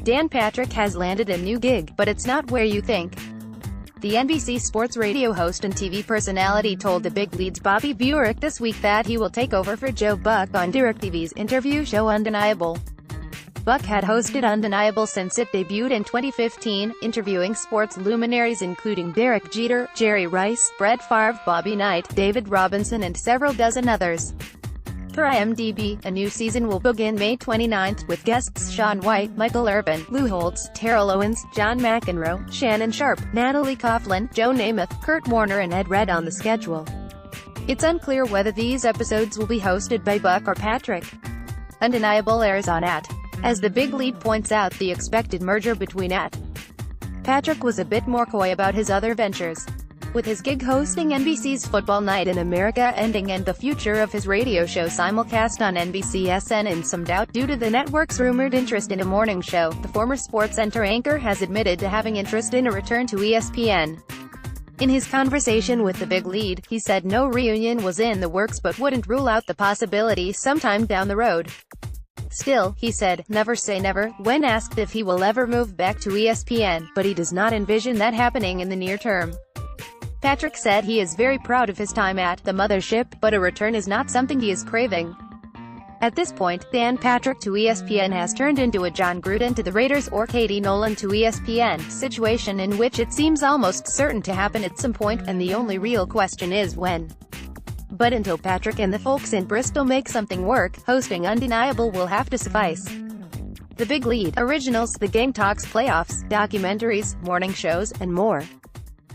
Dan Patrick has landed a new gig, but it's not where you think. The NBC Sports radio host and TV personality told the Big Lead's Bobby Burack this week that he will take over for Joe Buck on DirecTV's interview show Undeniable. Buck had hosted Undeniable since it debuted in 2015, interviewing sports luminaries including Derek Jeter, Jerry Rice, Brett Favre, Bobby Knight, David Robinson and several dozen others. Per IMDB, a new season will begin May 29, with guests Shaun White, Michael Irvin, Lou Holtz, Terrell Owens, John McEnroe, Shannon Sharpe, Natalie Coughlin, Joe Namath, Kurt Warner and Ed Red on the schedule. It's unclear whether these episodes will be hosted by Buck or Patrick. Undeniable airs on at. As the Big Lead points out, the expected merger between at. Patrick was a bit more coy about his other ventures. With his gig hosting NBC's Football Night in America ending and the future of his radio show simulcast on NBCSN in some doubt due to the network's rumored interest in a morning show, the former SportsCenter anchor has admitted to having interest in a return to ESPN. In his conversation with the Big Lead, he said no reunion was in the works but wouldn't rule out the possibility sometime down the road. Still, he said, never say never, when asked if he will ever move back to ESPN, but he does not envision that happening in the near term. Patrick said he is very proud of his time at the mothership, but a return is not something he is craving. At this point, Dan Patrick to ESPN has turned into a John Gruden to the Raiders or Katie Nolan to ESPN situation in which it seems almost certain to happen at some point, and the only real question is when. But until Patrick and the folks in Bristol make something work, hosting Undeniable will have to suffice. The Big Lead, originals, The Game Talks playoffs, documentaries, morning shows, and more.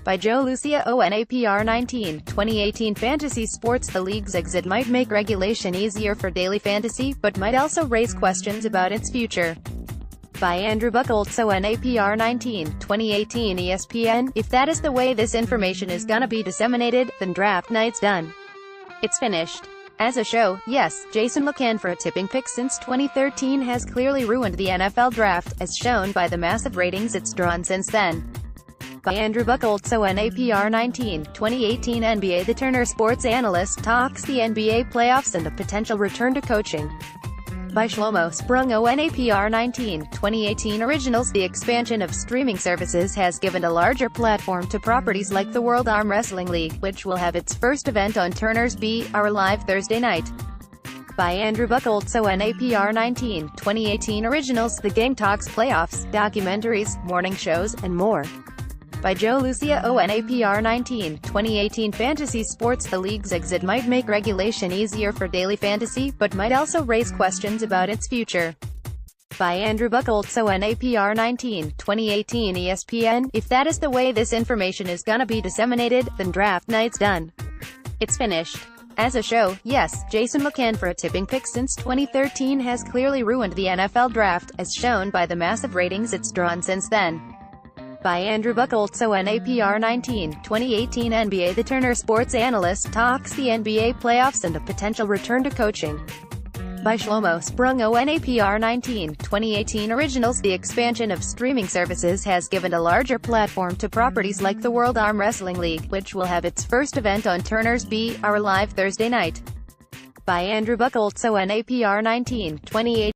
By Joe Lucia ONAPR 19, 2018 Fantasy Sports. The league's exit might make regulation easier for daily fantasy, but might also raise questions about its future. By Andrew Buchholz ONAPR 19, 2018 ESPN. If that is the way this information is gonna be disseminated, then draft night's done. It's finished. As a show, yes, Jason LeCun for a tipping pick since 2013 has clearly ruined the NFL draft, as shown by the massive ratings it's drawn since then. By Andrew Buchholz ONAPR 19, 2018 NBA. The Turner sports analyst talks the NBA playoffs and a potential return to coaching. By Shlomo Sprung ONAPR 19, 2018 originals. The expansion of streaming services has given a larger platform to properties like the World Arm Wrestling League, which will have its first event on Turner's BR Live Thursday night. By Andrew Buchholz ONAPR 19, 2018 originals. The Game Talks playoffs, documentaries, morning shows, and more. By Joe Lucia ONAPR 19, 2018 Fantasy Sports. The league's exit might make regulation easier for daily fantasy, but might also raise questions about its future. By Andrew Buchholz ONAPR 19, 2018 ESPN. If that is the way this information is gonna be disseminated, then draft night's done. It's finished. As a show, yes, Jason LeCun for a tipping pick since 2013 has clearly ruined the NFL draft, as shown by the massive ratings it's drawn since then. By Andrew Buchholz ONAPR 19, 2018 NBA. The Turner sports analyst talks the NBA playoffs and a potential return to coaching. By Shlomo Sprung ONAPR 19, 2018 originals. The expansion of streaming services has given a larger platform to properties like the World Arm Wrestling League, which will have its first event on Turner's BR Live Thursday night. By Andrew Buchholz ONAPR 19, 2018